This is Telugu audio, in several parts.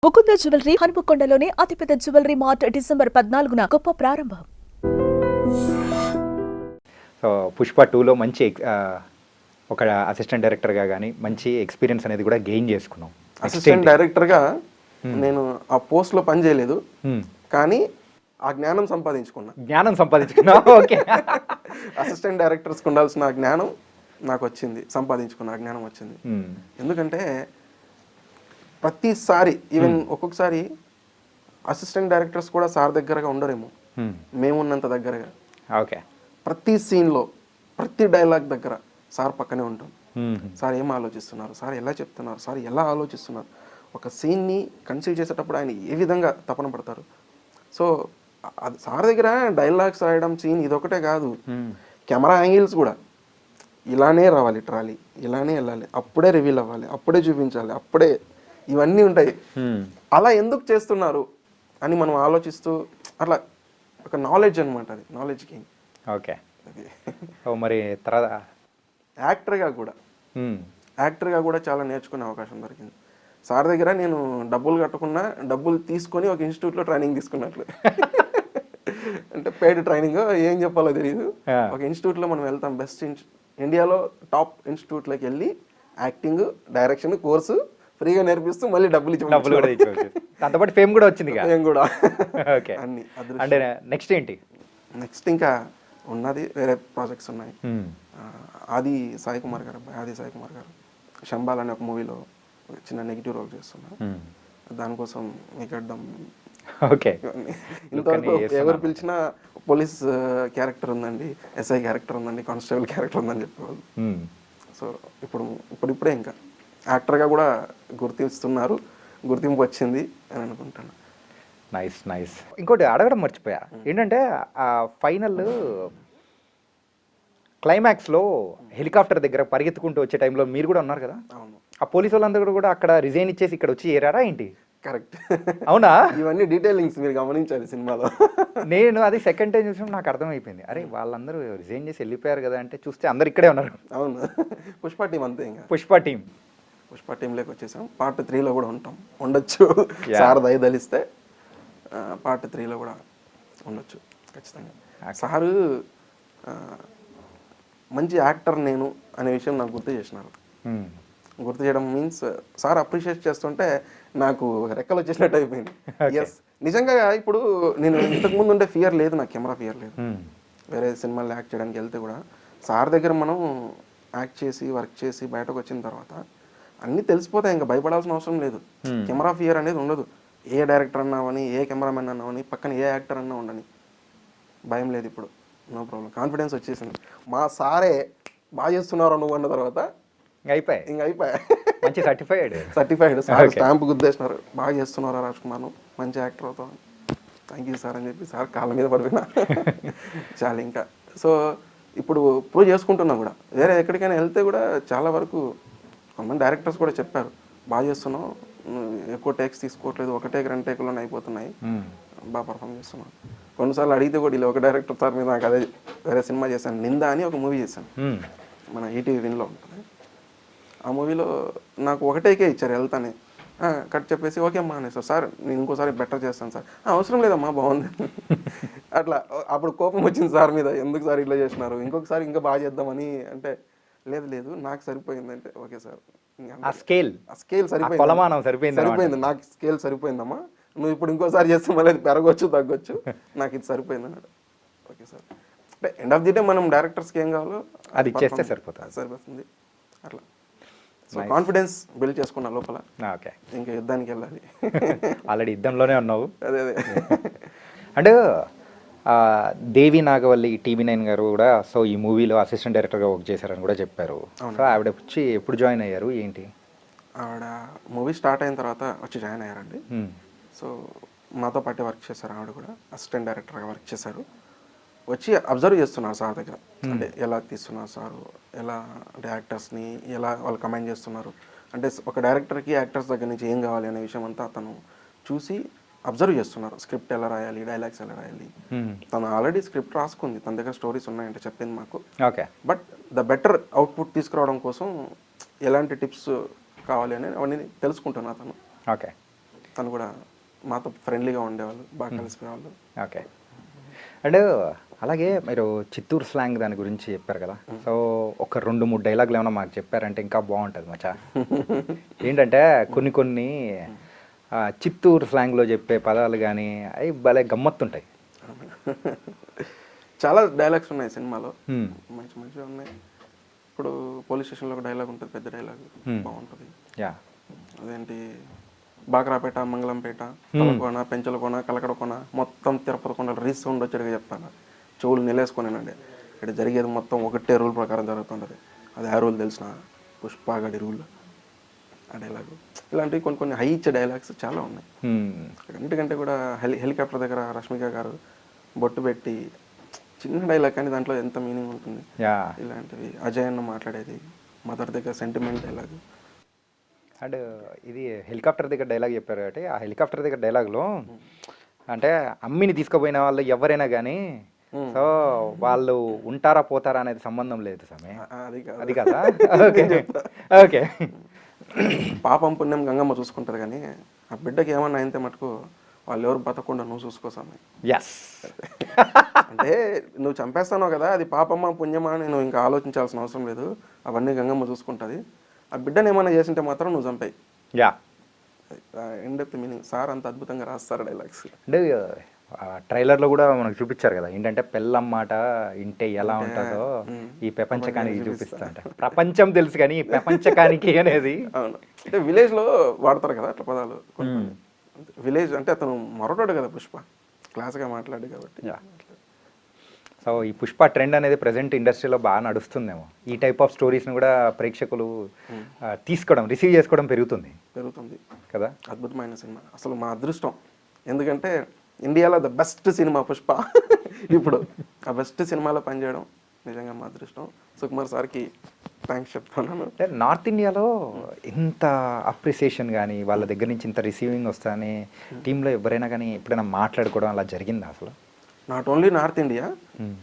ముకుంద జ్యువెలరీ హనుమకొండలోని అతిపెద్ద జ్యువెలరీ మార్ట్ డిసెంబర్ 14న గొప్ప ప్రారంభం. సో పుష్ప 2లో మంచి ఒక అసిస్టెంట్ డైరెక్టర్గా కానీ మంచి ఎక్స్పీరియన్స్ అనేది కూడా గెయిన్ చేసుకున్నాం. అసిస్టెంట్ డైరెక్టర్గా నేను ఆ పోస్ట్లో పని చేయలేదు, కానీ ఆ జ్ఞానం సంపాదించుకున్నా. ఓకే. అసిస్టెంట్ డైరెక్టర్స్కి ఉండాల్సిన జ్ఞానం నాకు వచ్చింది, సంపాదించుకున్న జ్ఞానం వచ్చింది. ఎందుకంటే ప్రతిసారి ఈవెన్ ఒక్కొక్కసారి అసిస్టెంట్ డైరెక్టర్స్ కూడా సార్ దగ్గరగా ఉండరేమో, మేమున్నంత దగ్గరగా. ఓకే. ప్రతి సీన్లో ప్రతి డైలాగ్ దగ్గర సార్ పక్కనే ఉంటాం. సార్ ఏం ఆలోచిస్తున్నారు, సార్ ఎలా చెప్తున్నారు, సార్ ఎలా ఆలోచిస్తున్నారు, ఒక సీన్ని కన్సీవ్ చేసేటప్పుడు ఆయన ఏ విధంగా తపన పడతారు. సో అది సార్ దగ్గర డైలాగ్స్ రాయడం, సీన్ ఇదొకటే కాదు, కెమెరా యాంగిల్స్ కూడా ఇలానే రావాలి, ట్రాలీ ఇలానే వెళ్ళాలి, అప్పుడే రివీల్ అవ్వాలి, అప్పుడే చూపించాలి, అప్పుడే ఇవన్నీ ఉంటాయి. అలా ఎందుకు చేస్తున్నారు అని మనం ఆలోచిస్తూ అట్లా ఒక నాలెడ్జ్ అనమాట, అది నాలెడ్జ్ గెయిన్. ఓకే. మరి తర్వాత యాక్టర్గా కూడా చాలా నేర్చుకునే అవకాశం దొరికింది. సార్ దగ్గర నేను డబ్బులు కట్టకుండా డబ్బులు తీసుకొని ఒక ఇన్స్టిట్యూట్లో ట్రైనింగ్ తీసుకున్నట్లు. అంటే పెయిడ్ ట్రైనింగ్ ఏం చెప్పాలో తెలియదు. ఒక ఇన్స్టిట్యూట్లో మనం వెళ్తాం, బెస్ట్ ఇండియాలో టాప్ ఇన్స్టిట్యూట్లోకి వెళ్ళి యాక్టింగ్ డైరెక్షన్ కోర్సు ఫ్రీగా నేర్పిస్తూ మళ్ళీ డబ్బులు ఇచ్చి దాంతోపాటు ఫేమ్ కూడా వచ్చింది. ఫేమ్ కూడా ఓకే. అన్ని అంటే నెక్స్ట్ ఏంటి? నెక్స్ట్ ఇంకా ఉన్నది వేరే ప్రాజెక్ట్స్ ఉన్నాయి. ఆది సాయి కుమార్ గారు శంబాల్ అనే ఒక మూవీలో చిన్న నెగిటివ్ రోల్ చేస్తున్నారు. దానికోసం మీకు అడ్డం. ఓకే. ఇంతవరకు ఎవరు పిలిచినా పోలీస్ క్యారెక్టర్ ఉందండి, ఎస్ఐ క్యారెక్టర్ ఉందండి, కానిస్టేబుల్ క్యారెక్టర్ ఉందని చెప్పేవాళ్ళు. సో ఇప్పుడిప్పుడే ఇంకా యాక్టర్గా కూడా గుర్తిస్తున్నారు, గుర్తింపు వచ్చింది అని అనుకుంటాను. నైస్. ఇంకోటి అడగడం మర్చిపోయా, ఏంటంటే ఆ ఫైనల్ క్లైమాక్స్లో హెలికాప్టర్ దగ్గర పరిగెత్తుకుంటూ వచ్చే టైంలో మీరు కూడా ఉన్నారు కదా? అవును. ఆ పోలీసు వాళ్ళందరూ కూడా అక్కడ రిజైన్ ఇచ్చేసి ఇక్కడ వచ్చి ఏరారా ఏంటి? కరెక్ట్. అవునా? ఇవన్నీ డీటెయిలింగ్స్ మీరు గమనించాలి సినిమాలో. నేను అది సెకండ్ టైం చూసినప్పుడు నాకు అర్థమైపోయింది, అరే వాళ్ళందరూ రిజైన్ చేసి వెళ్ళిపోయారు కదా అంటే చూస్తే అందరు ఇక్కడే ఉన్నారు. అవును. పుష్ప టీం అంతే. ఇంకా పుష్ప టీంలోకి వచ్చేసాం. పార్ట్ 3లో కూడా ఉండొచ్చు. సార్ దయదలిస్తే పార్ట్ 3లో కూడా ఉండొచ్చు ఖచ్చితంగా. సారు మంచి యాక్టర్ నేను అనే విషయం నాకు గుర్తు చేసినారు. గుర్తు చేయడం మీన్స్ సార్ అప్రిషియేట్ చేస్తుంటే నాకు రెక్కలు వచ్చేసినట్టు అయిపోయింది. ఎస్, నిజంగా ఇప్పుడు నేను ఇంతకుముందు ఉండే ఫియర్ లేదు, నాకు కెమెరా ఫియర్ లేదు. వేరే సినిమాల్లో యాక్ట్ చేయడానికి వెళ్తే కూడా సార్ దగ్గర మనం యాక్ట్ చేసి వర్క్ చేసి బయటకు వచ్చిన తర్వాత అన్నీ తెలిసిపోతాయి, ఇంకా భయపడాల్సిన అవసరం లేదు. కెమెరా ఫియర్ అనేది ఉండదు. ఏ డైరెక్టర్ అన్నావని, ఏ కెమెరామెన్ అన్నావని, పక్కన ఏ యాక్టర్ అన్నా ఉండని భయం లేదు. ఇప్పుడు నో ప్రాబ్లం, కాన్ఫిడెన్స్ వచ్చేసింది. మా సారే బాగా చేస్తున్నారు నువ్వు అన్న తర్వాత అయిపోయా. మంచి సర్టిఫైడ్ సార్ స్టాంప్ గుద్దేసినారు, బాగా చేస్తున్నారా రాజ్ కుమార్, మంచి యాక్టర్ అవుతావు, థ్యాంక్ యూ సార్ అని చెప్పి సార్ కాళ్ళ మీద పడిపోయినా చాలా. ఇంకా సో ఇప్పుడు ప్రూవ్ చేసుకుంటున్నా కూడా. వేరే ఎక్కడికైనా వెళ్తే కూడా చాలా వరకు కొంతమంది డైరెక్టర్స్ కూడా చెప్పారు, బాగా చేస్తున్నావు, ఎక్కువ టేక్స్ తీసుకోవట్లేదు, ఒక టేక్ 2 టేకుల్లోనే అయిపోతున్నాయి, బాగా పర్ఫామ్ చేస్తున్నావు. కొన్నిసార్లు అడిగితే కూడా ఇలా ఒక డైరెక్టర్ సార్ మీద నాకు అదే వేరే సినిమా చేశాను, నింద అని ఒక మూవీ చేశాను, మన ఈటీవీ విన్లో ఉంటుంది. ఆ మూవీలో నాకు ఒకటేకే ఇచ్చారు, వెళ్తానే కట్ చెప్పేసి ఓకే అమ్మా అనే సార్ నేను ఇంకోసారి బెటర్ చేస్తాను సార్. అవసరం లేదమ్మా బాగుంది అట్లా. అప్పుడు కోపం వచ్చింది సార్ మీద, ఎందుకు సార్ ఇట్లా చేసినారు, ఇంకొకసారి ఇంకా బాగా చేద్దామని అంటే లేదు నాకు సరిపోయింది అంటే ఓకే సార్. స్కేల్ సరిపోయింది, నాకు స్కేల్ సరిపోయిందమ్మా, నువ్వు ఇప్పుడు ఇంకోసారి చేస్తే మళ్ళీ పెరగొచ్చు తగ్గొచ్చు, నాకు ఇది సరిపోయింది అన్నాడు. Okay sir. అంటే ఎండ్ ఆఫ్ ది డే మనం డైరెక్టర్స్కి ఏం కావాలో అది చేస్తే సరిపోతుంది అట్లా. సో కాన్ఫిడెన్స్ బిల్డ్ చేసుకున్నా లోపల. ఓకే. ఇంకా యుద్ధానికి వెళ్ళాలి. ఆల్రెడీ యుద్ధంలోనే ఉన్నావు. అదే అంటే దేవి నాగవల్లి TV9 గారు కూడా సో ఈ మూవీలో అసిస్టెంట్ డైరెక్టర్గా వర్క్ చేశారని కూడా చెప్పారు. సో ఆవిడ వచ్చి ఎప్పుడు జాయిన్ అయ్యారు ఏంటి? ఆవిడ మూవీ స్టార్ట్ అయిన తర్వాత వచ్చి జాయిన్ అయ్యారండి. సో మాతో పాటు వర్క్ చేశారు. ఆవిడ కూడా అసిస్టెంట్ డైరెక్టర్గా వర్క్ చేశారు. వచ్చి అబ్జర్వ్ చేస్తున్నారు సార్ దగ్గర, అంటే ఎలా తీస్తున్నారు సారు, ఎలా అంటే యాక్టర్స్ని ఎలా వాళ్ళు కమెంట్ చేస్తున్నారు, అంటే ఒక డైరెక్టర్కి యాక్టర్స్ దగ్గర నుంచి ఏం కావాలి అనే విషయం అంతా తను చూసి అబ్జర్వ్ చేస్తున్నారు. స్క్రిప్ట్ ఎలా రాయాలి, డైలాగ్స్ ఎలా రాయాలి. తను ఆల్రెడీ స్క్రిప్ట్ రాసుకుంది, తన దగ్గర స్టోరీస్ ఉన్నాయంటే చెప్పింది మాకు. Okay. But the better output తీసుకురావడం కోసం ఎలాంటి టిప్స్ కావాలి అని అవన్నీ తెలుసుకుంటున్నా తను. ఓకే. తను కూడా మాతో ఫ్రెండ్లీగా ఉండేవాళ్ళు, బాగా కలిసిపోయేవాళ్ళు. ఓకే. అండ్ అలాగే మీరు చిత్తూరు స్లాంగ్ దాని గురించి చెప్పారు కదా, సో ఒక 2-3 డైలాగులు ఏమైనా మాకు చెప్పారంటే ఇంకా బాగుంటుంది మచ్చా. ఏంటంటే కొన్ని చిత్తూరు స్లాంగ్లో చెప్పే పదాలు కానీ అవి భలే గమ్మత్తుంటాయి. చాలా డైలాగ్స్ ఉన్నాయి సినిమాలో, మంచి మంచిగా ఉన్నాయి. ఇప్పుడు పోలీస్ స్టేషన్లో ఒక డైలాగ్ ఉంటుంది, పెద్ద డైలాగ్, బాగుంటుంది. యా, అదేంటి, బాక్రాపేట, మంగళంపేట, తలకోన, పెంచలకోన, కలకడకోన, మొత్తం తిరుపతి కొండ రీస్ సౌండ్ వచ్చేట్టుగా చెప్తాను. చెవులు నిలేసుకునేనండి. ఇక్కడ జరిగేది మొత్తం ఒకటే రూల్ ప్రకారం జరుగుతుంటుంది. అది ఆ రూల్ తెలిసిన పుష్పగడి రూల్, ఆ డైలాగు. ఇలాంటివి కొన్ని హై ఇచ్చే డైలాగ్స్ చాలా ఉన్నాయి. అన్నిటికంటే కూడా హెలికాప్టర్ దగ్గర రష్మిక గారు బొట్టు పెట్టి, చిన్న డైలాగ్ కానీ దాంట్లో ఎంత మీనింగ్ ఉంటుంది. ఇలాంటివి అజయ్ అన్న మాట్లాడేది, మదర్ దగ్గర సెంటిమెంట్ డైలాగ్. అండ్ ఇది హెలికాప్టర్ దగ్గర డైలాగ్ చెప్పారు కాబట్టి, ఆ హెలికాప్టర్ దగ్గర డైలాగ్లో అంటే అమ్మిని తీసుకుపోయిన వాళ్ళు ఎవరైనా కానీ సో వాళ్ళు ఉంటారా పోతారా అనేది సంబంధం లేదు సమయ, అది కదా. Okay okay. పాపం పుణ్యం గంగమ్మ చూసుకుంటుంది, కానీ ఆ బిడ్డకి ఏమన్నా అయితే మటుకు వాళ్ళు ఎవరు బతకుండా నువ్వు చూసుకోసామి. ఎస్. అంటే నువ్వు చంపేస్తానో కదా, అది పాపమ్మా పుణ్యమా అని నువ్వు ఇంకా ఆలోచించాల్సిన అవసరం లేదు, అవన్నీ గంగమ్మ చూసుకుంటుంది. ఆ బిడ్డను ఏమైనా చేసింటే మాత్రం నువ్వు చంపాయి. Yeah, end of the meaning. Sir అంత అద్భుతంగా రాస్తారు డైలాగ్స్. అంటే ట్రైలర్లో కూడా మనకు చూపించారు కదా, ఏంటంటే పెళ్ళం మాట ఇంటే ఎలా ఉంటుందో ఈ ప్రపంచకానికి చూపిస్తా అంటే, ప్రపంచం తెలుసు కానీ ఈ ప్రపంచకానికి అనేది. అవును, అంటే విలేజ్లో వాడతారు కదా అట్లా పదాలు. విలేజ్ అంటే అతను మొరటాడు కదా పుష్ప, క్లాస్గా మాట్లాడు కాబట్టి. సో ఈ పుష్ప ట్రెండ్ అనేది ప్రజెంట్ ఇండస్ట్రీలో బాగా నడుస్తుందేమో. ఈ టైప్ ఆఫ్ స్టోరీస్ని కూడా ప్రేక్షకులు తీసుకోవడం, రిసీవ్ చేసుకోవడం పెరుగుతుంది కదా. అద్భుతమైన సినిమా, అసలు మా అదృష్టం. ఎందుకంటే ఇండియాలో ద బెస్ట్ సినిమా పుష్ప. ఇప్పుడు ఆ బెస్ట్ సినిమాలో పనిచేయడం నిజంగా మా అదృష్టం. సుకుమార్ సార్కి థ్యాంక్స్ చెప్తున్నాను. అంటే నార్త్ ఇండియాలో ఇంత అప్రిసియేషన్ కానీ, వాళ్ళ దగ్గర నుంచి ఇంత రిసీవింగ్ వస్తాయని టీంలో ఎవరైనా కానీ ఎప్పుడైనా మాట్లాడుకోవడం అలా జరిగిందా అసలు? నాట్ ఓన్లీ నార్త్ ఇండియా,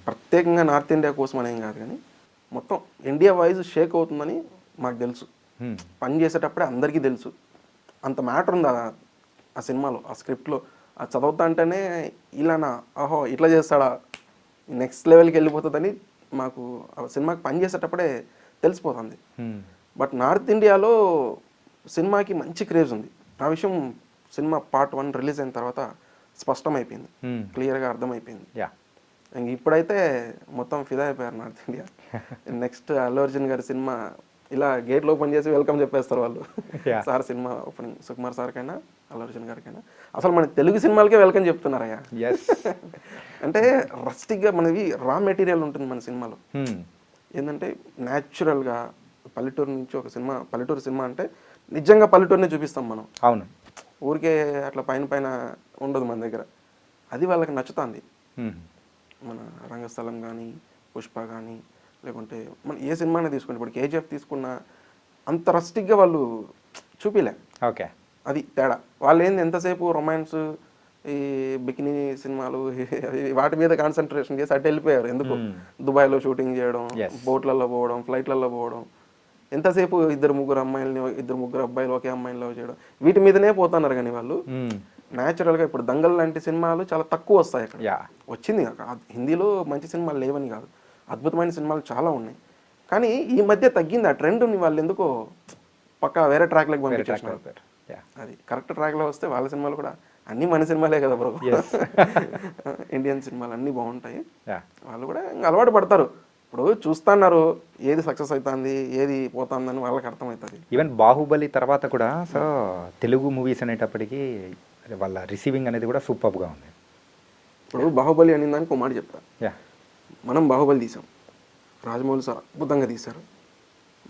ప్రత్యేకంగా నార్త్ ఇండియా కోసం అనేం కాదు, కానీ మొత్తం ఇండియా వైజ్ షేక్ అవుతుందని మాకు తెలుసు. పని చేసేటప్పుడే అందరికీ తెలుసు. అంత మ్యాటర్ ఉంది ఆ సినిమాలో, ఆ స్క్రిప్ట్లో. ఆ చదువుతా అంటేనే ఇలానా, ఆహో ఇట్లా చేస్తాడా, నెక్స్ట్ లెవెల్కి వెళ్ళిపోతుందని మాకు ఆ సినిమాకి పని చేసేటప్పుడే తెలిసిపోతుంది. బట్ నార్త్ ఇండియాలో సినిమాకి మంచి క్రేజ్ ఉంది. ఆ విషయం సినిమా పార్ట్ 1 రిలీజ్ అయిన తర్వాత స్పష్టమైపోయింది, క్లియర్గా అర్థమైపోయింది. ఇంక ఇప్పుడైతే మొత్తం ఫిదా అయిపోయారు north India. Next Allu Arjun గారి సినిమా ఇలా గేట్లు ఓపెన్ చేసి వెల్కమ్ చెప్పేస్తారు వాళ్ళు. సార్ సినిమా ఓపెనింగ్, సుకుమార్ సార్కైనా అల్లు అర్జున్ గారికైనా. అసలు మన తెలుగు సినిమాలకే వెల్కమ్ చెప్తున్నారయ్యా. అంటే రస్టిక్గా మనవి రా మెటీరియల్ ఉంటుంది మన సినిమాలో. ఏంటంటే న్యాచురల్గా పల్లెటూరు నుంచి ఒక సినిమా, పల్లెటూరు సినిమా అంటే నిజంగా పల్లెటూరునే చూపిస్తాం మనం. అవును, ఊరికే అట్లా పైన ఉండదు మన దగ్గర. అది వాళ్ళకి నచ్చుతుంది. మన రంగస్థలం కానీ, పుష్ప కానీ, లేకుంటే మన ఏ సినిమానే తీసుకుంటే, ఇప్పుడు కేజీఎఫ్ తీసుకున్నా అంత రస్టిక్గా వాళ్ళు చూపిలే. ఓకే, అది తేడా. వాళ్ళు ఏంది ఎంతసేపు రొమాన్స్, ఈ బికినీ సినిమాలు వాటి మీద కాన్సన్ట్రేషన్ చేసి అటు వెళ్ళిపోయారు. ఎందుకు దుబాయ్లో షూటింగ్ చేయడం, బోట్లలో పోవడం, ఫ్లైట్లలో పోవడం, ఎంతసేపు 2-3 అమ్మాయిలని 2-3 అబ్బాయిలు ఒకే అమ్మాయిని లవ్ చేయడం, వీటి మీదనే పోతున్నారు. కానీ వాళ్ళు న్యాచురల్గా ఇప్పుడు దంగల్ లాంటి సినిమాలు చాలా తక్కువ వస్తాయి అక్కడ. వచ్చింది హిందీలో మంచి సినిమాలు లేవని కాదు, అద్భుతమైన సినిమాలు చాలా ఉన్నాయి. కానీ ఈ మధ్య తగ్గింది ఆ ట్రెండ్ని. వాళ్ళు ఎందుకో పక్కా వేరే ట్రాక్లోకి పంపించేసినారు. అది కరెక్ట్ ట్రాక్లో వస్తే వాళ్ళ సినిమాలు కూడా అన్నీ మన సినిమాలే కదా బ్రో. ఇండియన్ సినిమాలు అన్నీ బాగుంటాయి. వాళ్ళు కూడా ఇంకా అలవాటు పడతారు. ఇప్పుడు చూస్తున్నారు ఏది సక్సెస్ అవుతుంది, ఏది పోతుందని వాళ్ళకి అర్థమవుతుంది. ఈవెన్ బాహుబలి తర్వాత కూడా సో తెలుగు మూవీస్ అనేటప్పటికీ వాళ్ళ రిసీవింగ్ అనేది కూడా సూపర్గా ఉంది. ఇప్పుడు బాహుబలి అనే దానికి ఒక మాట చెప్తా. మనం బాహుబలి తీసాం, రాజమౌళి సార్ అద్భుతంగా తీశారు.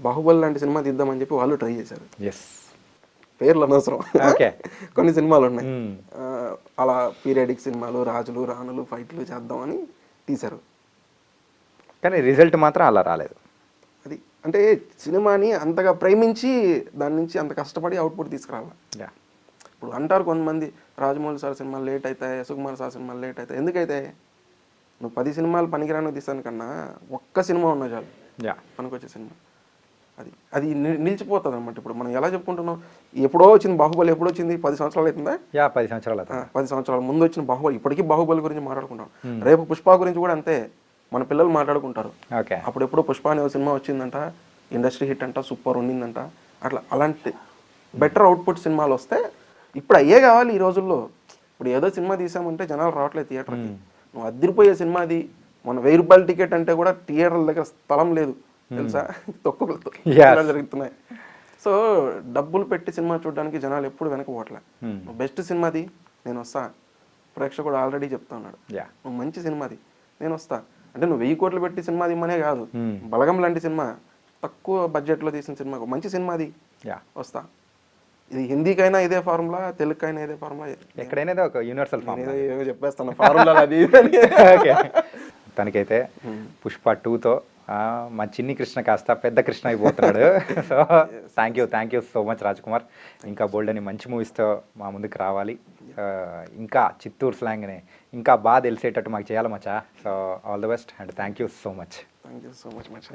బాహుబలి లాంటి సినిమా తీద్దామని చెప్పి వాళ్ళు ట్రై చేశారు. పేర్లు అనవసరం, కొన్ని సినిమాలు ఉన్నాయి అలా పీరియడిక్ సినిమాలు, రాజులు రాణులు ఫైట్లు చేద్దామని తీశారు. కానీ రిజల్ట్ మాత్రం అలా రాలేదు. అది అంటే సినిమాని అంతగా ప్రేమించి దాని నుంచి అంత కష్టపడి అవుట్పుట్ తీసుకురావాలి. ఇప్పుడు అంటారు కొంతమంది, రాజమౌళి సార్ సినిమాలు లేట్ అవుతాయి, సుకుమార్ సార్ సినిమాలు లేట్ అవుతాయి. ఎందుకైతే నువ్వు 10 సినిమాలు పనికిరాను తీసాను కన్నా ఒక్క సినిమా ఉన్నా చాలు పనికొచ్చే సినిమా. అది నిలిచిపోతుంది అనమాట. ఇప్పుడు మనం ఎలా చెప్పుకుంటున్నాం, ఎప్పుడో వచ్చింది బాహుబలి, ఎప్పుడో వచ్చింది 10 సంవత్సరాలు అవుతుందా? 10 సంవత్సరాలు అవుతుంది. 10 సంవత్సరాల ముందు వచ్చిన బాహుబలి, ఇప్పటికీ బాహుబలి గురించి మాట్లాడుకుంటాం. రేపు పుష్ప గురించి కూడా అంతే, మన పిల్లలు మాట్లాడుకుంటారు. ఓకే. అప్పుడెప్పుడు పుష్ప అనే ఒక సినిమా వచ్చిందంట, ఇండస్ట్రీ హిట్ అంట, సూపర్ ఉండిందంట. అట్లా అలాంటి బెటర్ అవుట్పుట్ సినిమాలు వస్తే ఇప్పుడు అయ్యే కావాలి ఈ రోజుల్లో. ఇప్పుడు ఏదో సినిమా తీసామంటే జనాలు రావట్లేదు థియేటర్కి. నువ్వు అద్దరిపోయే సినిమా అది, మన 1000 రూపాయల టికెట్ అంటే కూడా థియేటర్ల దగ్గర స్థలం లేదు తెలుసా, తొక్కులతో జరుగుతున్నాయి. సో డబ్బులు పెట్టి సినిమా చూడడానికి జనాలు ఎప్పుడు వెనకపోవట్లే. నువ్వు బెస్ట్ సినిమాది నేను వస్తా, ప్రేక్షకుడు ఆల్రెడీ చెప్తా ఉన్నాడు. నువ్వు మంచి సినిమాది నేను వస్తా అంటే, నువ్వు 1000 కోట్లు పెట్టి సినిమా తీయమనే కాదు, బలగం లాంటి సినిమా తక్కువ బడ్జెట్లో తీసిన సినిమా మంచి సినిమాది వస్తా. ఇది హిందీకైనా ఇదే ఫార్ములా, తెలుగుకైనా ఇదే ఫార్ములా, ఎక్కడైనా ఒక యూనివర్సల్ ఫార్ములా. ఏదో చెప్పేస్తాను ఫార్ములా అది. ఓకే. తనకైతే పుష్ప 2తో మా చిన్ని కృష్ణ కాస్త పెద్ద కృష్ణ అయిపోతున్నాడు. So thank you so much Raj Kumar. ఇంకా బోల్డ్ అని మంచి మూవీస్తో మా ముందుకు రావాలి. ఇంకా చిత్తూరు స్లాంగ్ని ఇంకా బాగా తెలిసేటట్టు మాకు చేయాలి మచ్చా. So all the best and thank you so much. Thank you so much much.